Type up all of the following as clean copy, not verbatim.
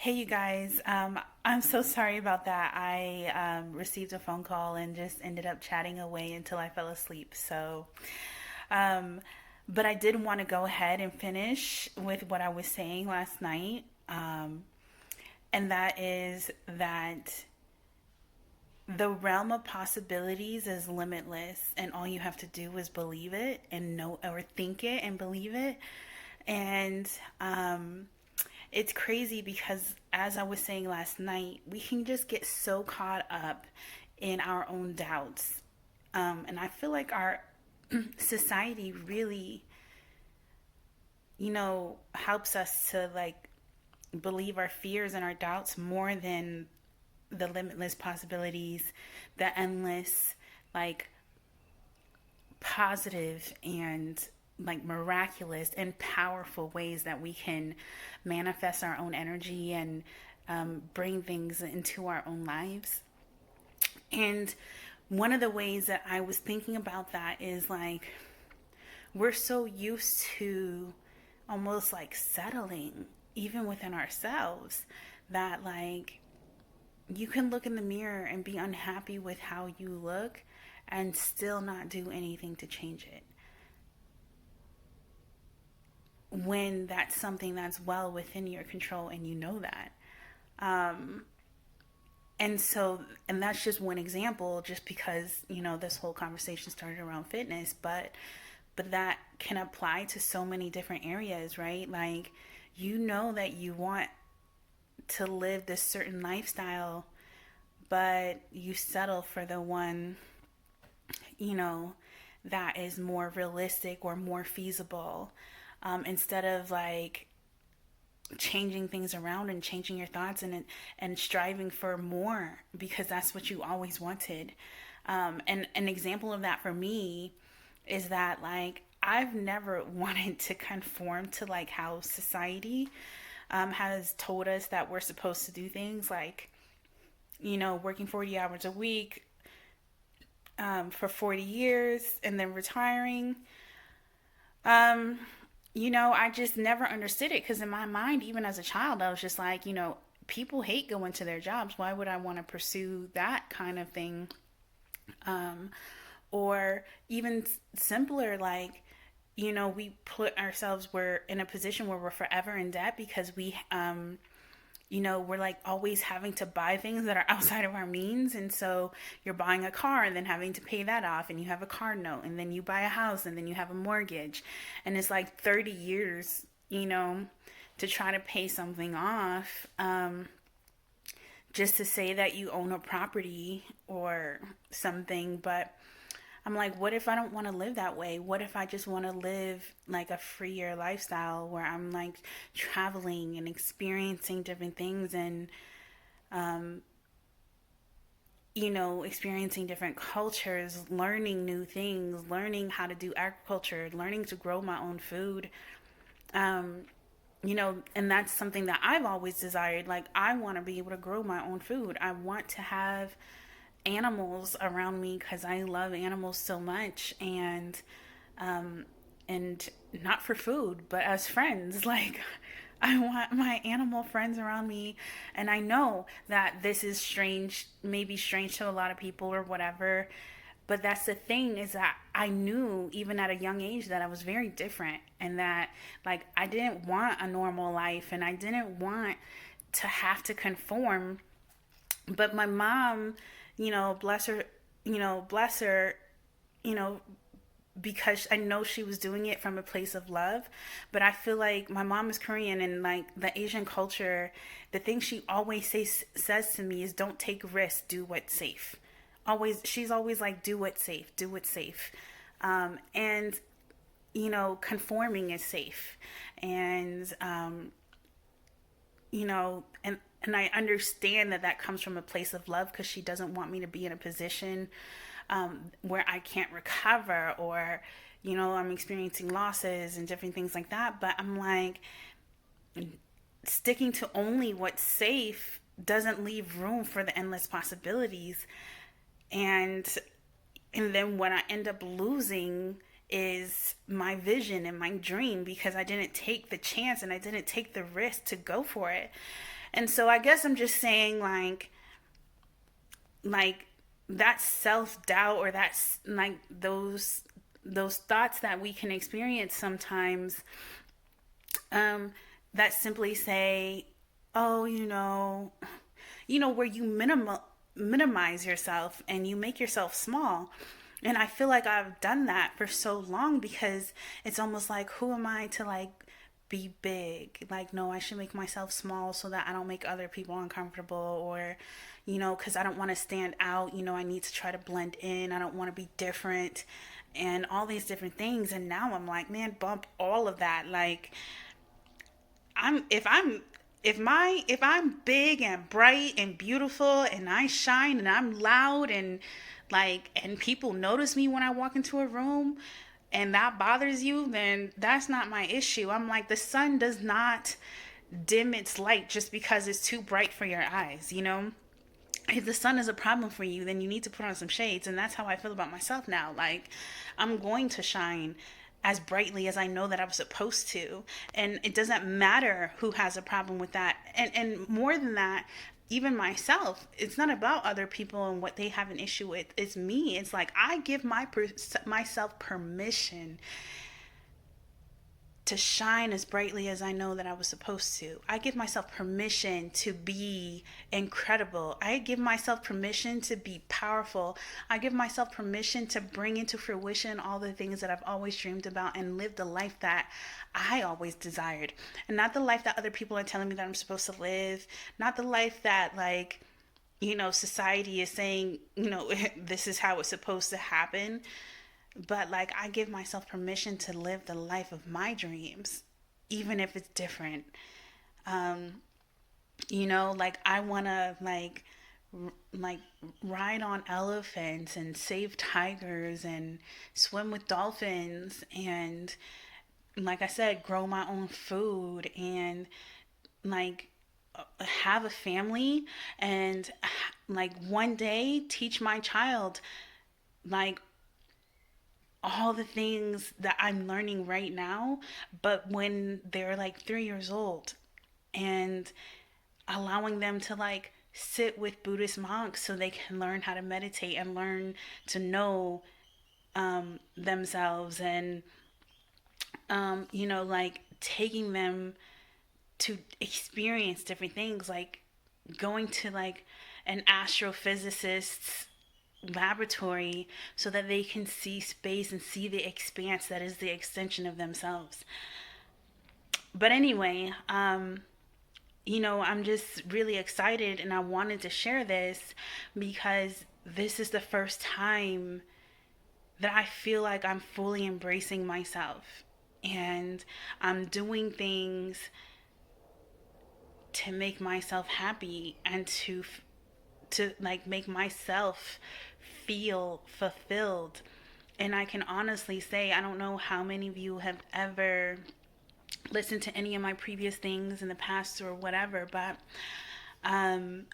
Hey, you guys. I'm so sorry about that. I received a phone call and just ended up chatting away until I fell asleep. Um, but I did want to go ahead and finish with what I was saying last night. And that is that the realm of possibilities is limitless, and all you have to do is believe it and know or think it and believe it. And it's crazy because, as I was saying last night, we can just get so caught up in our own doubts. And I feel like our society really, helps us to like believe our fears and our doubts more than the limitless possibilities, the endless, like positive and like miraculous and powerful ways that we can manifest our own energy and bring things into our own lives. And one of the ways that I was thinking about that is like we're so used to almost like settling, even within ourselves, that like you can look in the mirror and be unhappy with how you look and still not do anything to change it, when that's something that's well within your control and you know that. Um, and that's just one example, just because this whole conversation started around fitness, but that can apply to so many different areas, right? Like, that you want to live this certain lifestyle, but you settle for the one, you know, that is more realistic or more feasible, instead of like changing things around and changing your thoughts and striving for more because that's what you always wanted. And an example of that for me is that like I've never wanted to conform to like how society has told us that we're supposed to do things, like working 40 hours a week for 40 years and then retiring. Um, I just never understood it because in my mind, even as a child, I was just like, people hate going to their jobs. Why would I want to pursue that kind of thing? Um, or even simpler, like, we put ourselves, we're in a position where we're forever in debt because we're like always having to buy things that are outside of our means. And so you're buying a car and then having to pay that off, and you have a car note, and then you buy a house, and then you have a mortgage. And it's like 30 years, to try to pay something off, just to say that you own a property or something. But I'm like, what if I don't want to live that way? What if I just want to live like a freer lifestyle where I'm like traveling and experiencing different things and, um, experiencing different cultures, learning new things, learning how to do agriculture, learning to grow my own food. Um, and that's something that I've always desired. Like, I want to be able to grow my own food. I want to have animals around me because I love animals so much, um and not for food but as friends. Like, I want my animal friends around me, and I know that this is strange, maybe strange to a lot of people or whatever, but that's the thing, is that I knew even at a young age that I was very different, and that like I didn't want a normal life and I didn't want to have to conform. But my mom, bless her, bless her, you know, because I know she was doing it from a place of love. But I feel like my mom is Korean, and like the Asian culture, the thing she always says to me is don't take risks, do what's safe. She's always like, do what's safe, do what's safe. And, conforming is safe. And, and I understand that that comes from a place of love because she doesn't want me to be in a position where I can't recover, or I'm experiencing losses and different things like that. But I'm like, sticking to only what's safe doesn't leave room for the endless possibilities. And and then what I end up losing is my vision and my dream because I didn't take the chance and I didn't take the risk to go for it. And so I guess I'm just saying, like that self-doubt, or that's like those thoughts that we can experience sometimes, um that simply say, oh, where you minimize yourself and you make yourself small. And I feel like I've done that for so long, because it's almost like, who am I to like be big? Like, no, I should make myself small so that I don't make other people uncomfortable, or, because I don't want to stand out. I need to try to blend in. I don't want to be different, and all these different things. And now I'm like, man, bump all of that. Like, I'm if I'm if I'm big and bright and beautiful and I shine and I'm loud, and people notice me when I walk into a room, and that bothers you, then that's not my issue. I'm like, the sun does not dim its light just because it's too bright for your eyes. If the sun is a problem for you, then you need to put on some shades. And that's how I feel about myself now. Like, I'm going to shine as brightly as I know that I'm supposed to. And it doesn't matter who has a problem with that. And more than that, even myself, it's not about other people and what they have an issue with. It's me. It's like, I give myself permission to shine as brightly as I know that I was supposed to. I give myself permission to be incredible. I give myself permission to be powerful. I give myself permission to bring into fruition all the things that I've always dreamed about and live the life that I always desired. And not the life that other people are telling me that I'm supposed to live, not the life that, like, society is saying, this is how it's supposed to happen. But like, I give myself permission to live the life of my dreams, even if it's different. Um, like, I want to like ride on elephants and save tigers and swim with dolphins, and like I said, grow my own food, and like have a family, and like one day teach my child like all the things that I'm learning right now, but when they're like 3 years old, and allowing them to like sit with Buddhist monks so they can learn how to meditate and learn to know themselves, and, like taking them to experience different things, like going to like an astrophysicist's laboratory so that they can see space and see the expanse that is the extension of themselves. But anyway, I'm just really excited, and I wanted to share this because this is the first time that I feel like I'm fully embracing myself, and I'm doing things to make myself happy, and to like make myself feel fulfilled. And I can honestly say, I don't know how many of you have ever listened to any of my previous things in the past or whatever, but um,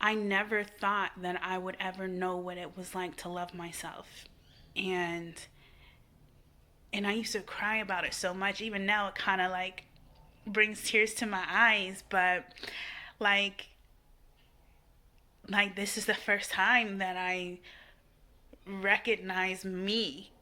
I never thought that I would ever know what it was like to love myself. And I used to cry about it so much. Even now, it kind of like brings tears to my eyes. But like, this is the first time that I recognize me,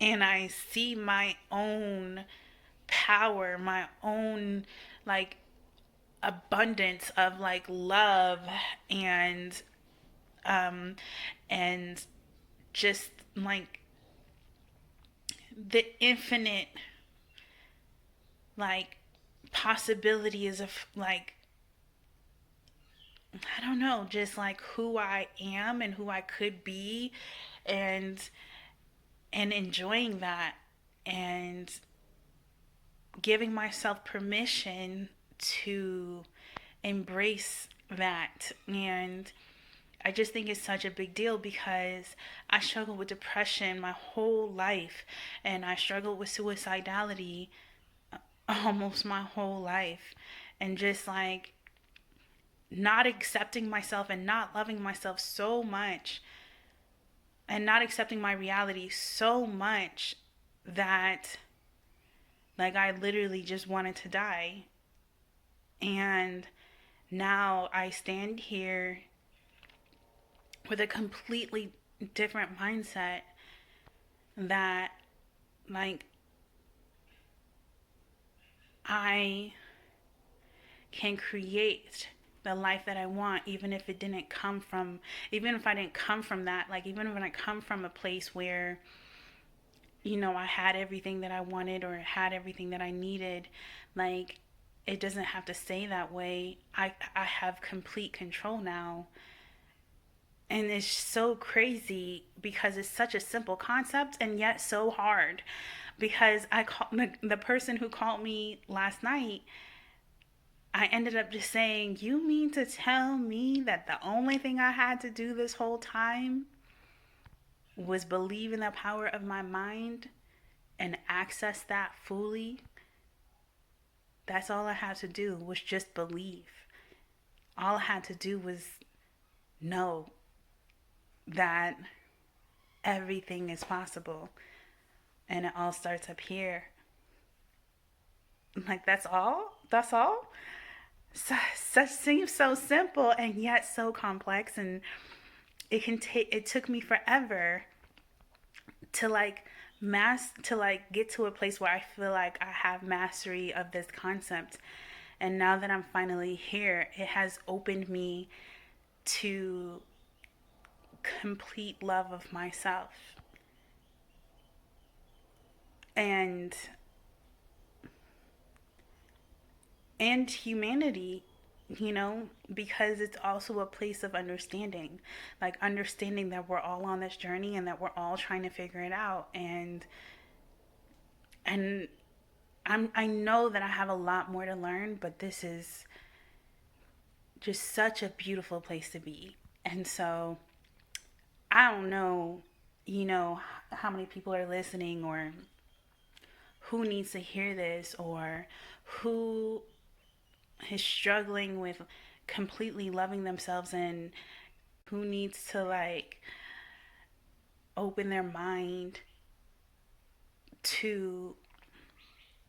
and I see my own power, my own like abundance of like love, and um and just like the infinite like possibilities of like, I don't know, just like who I am and who I could be, and enjoying that, and giving myself permission to embrace that. And I just think it's such a big deal, because I struggled with depression my whole life, and I struggled with suicidality almost my whole life. And just like not accepting myself and not loving myself so much, and not accepting my reality so much, that like I literally just wanted to die. And now I stand here with a completely different mindset that, like, I can create the life that I want, even if it didn't come from, even if I didn't come from that, like, even if I come from a place where, I had everything that I wanted or had everything that I needed, like, it doesn't have to stay that way. I have complete control now. And it's so crazy because it's such a simple concept and yet so hard. Because I call the person who called me last night, I ended up just saying, "You mean to tell me that the only thing I had to do this whole time was believe in the power of my mind and access that fully? That's all I had to do was just believe. All I had to do was know that everything is possible and it all starts up here." Like, that's all? That's all? Such seems so simple and yet so complex, and it took me forever to get to a place where I feel like I have mastery of this concept. And now that I'm finally here, it has opened me to complete love of myself and humanity, because it's also a place of understanding, like understanding that we're all on this journey and that we're all trying to figure it out. And I know that I have a lot more to learn, but this is just such a beautiful place to be. And so I don't know, you know, how many people are listening, or who needs to hear this, or who is struggling with completely loving themselves, and who needs to, like, open their mind to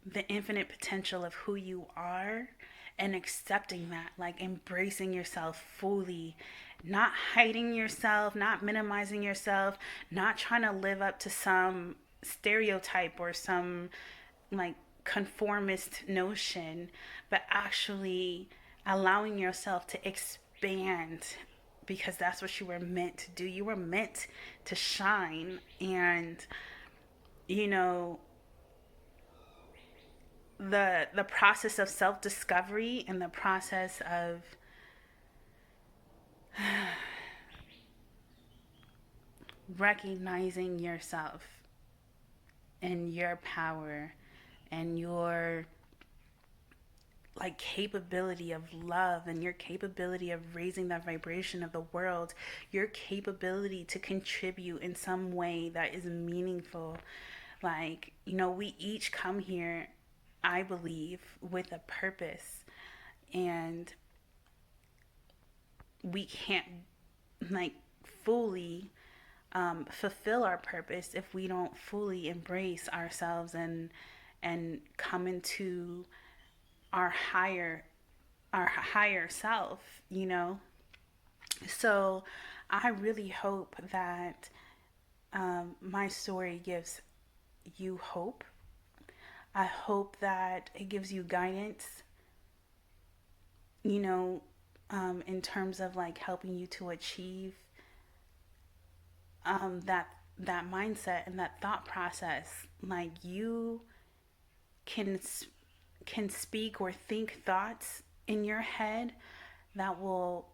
the infinite potential of who you are and accepting that, like embracing yourself fully, not hiding yourself, not minimizing yourself, not trying to live up to some stereotype or some, like, conformist notion, but actually allowing yourself to expand, because that's what you were meant to do. You were meant to shine. And, you know, the process of self-discovery and the process of recognizing yourself and your power and your, like, capability of love, and your capability of raising the vibration of the world, your capability to contribute in some way that is meaningful. Like, we each come here, I believe, with a purpose, and we can't, like, fully fulfill our purpose if we don't fully embrace ourselves and come into our higher self, So I really hope that my story gives you hope. I hope that it gives you guidance, you know, in terms of, like, helping you to achieve that mindset and that thought process. Like, you can can speak or think thoughts in your head that will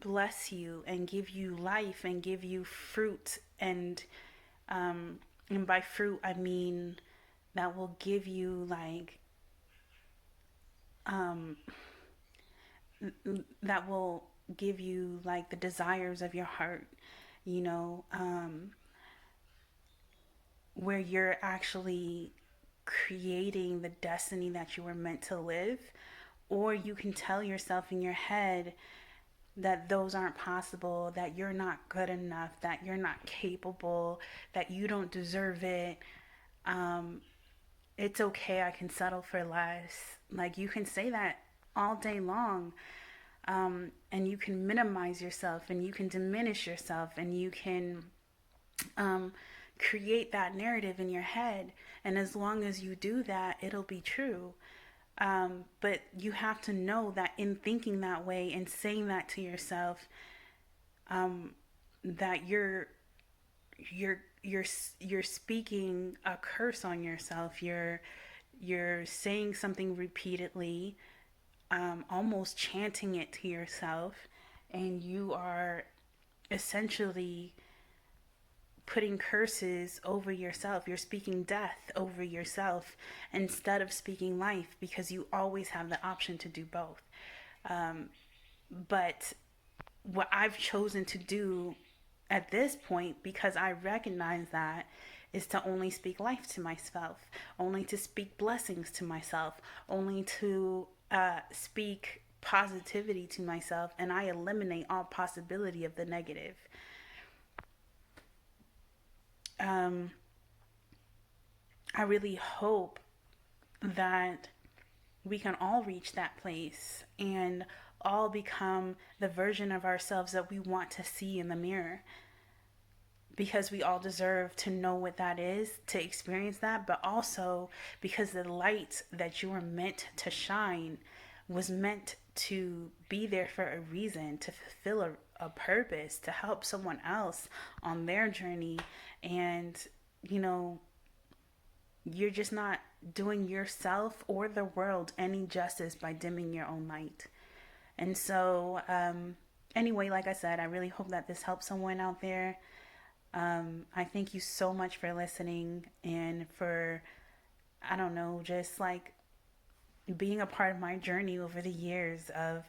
bless you and give you life and give you fruit, and by fruit I mean that will give you, like, um that will give you, like, the desires of your heart, you know um where you're actually creating the destiny that you were meant to live. Or you can tell yourself in your head that those aren't possible, that you're not good enough, that you're not capable, that you don't deserve it. um, it's okay, I can settle for less. Like, you can say that all day long. And you can minimize yourself and you can diminish yourself and you can um, create that narrative in your head. And as long as you do that, it'll be true. But you have to know that in thinking that way and saying that to yourself, that you're speaking a curse on yourself. You're saying something repeatedly, almost chanting it to yourself, and you are essentially putting curses over yourself. You're speaking death over yourself instead of speaking life, because you always have the option to do both. But what I've chosen to do at this point, because I recognize that, is to only speak life to myself, only to speak blessings to myself, only to speak positivity to myself, and I eliminate all possibility of the negative. Um, I really hope that we can all reach that place and all become the version of ourselves that we want to see in the mirror, because we all deserve to know what that is, to experience that, but also because the light that you were meant to shine was meant to be there for a reason, to fulfill a purpose, to help someone else on their journey. And, you know, you're just not doing yourself or the world any justice by dimming your own light. And so, anyway, like I said, I really hope that this helps someone out there. I thank you so much for listening and for, I don't know, just like being a part of my journey over the years of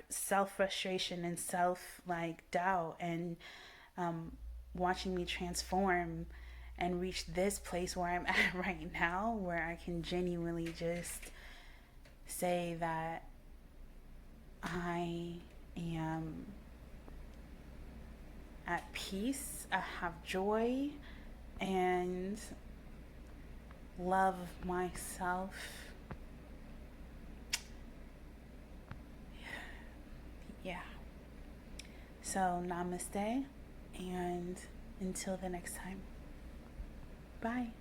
self frustration and self like doubt, and um, watching me transform and reach this place where I'm at right now, where I can genuinely just say that I am at peace, I have joy, and love myself. Yeah. So, namaste, and until the next time. Bye.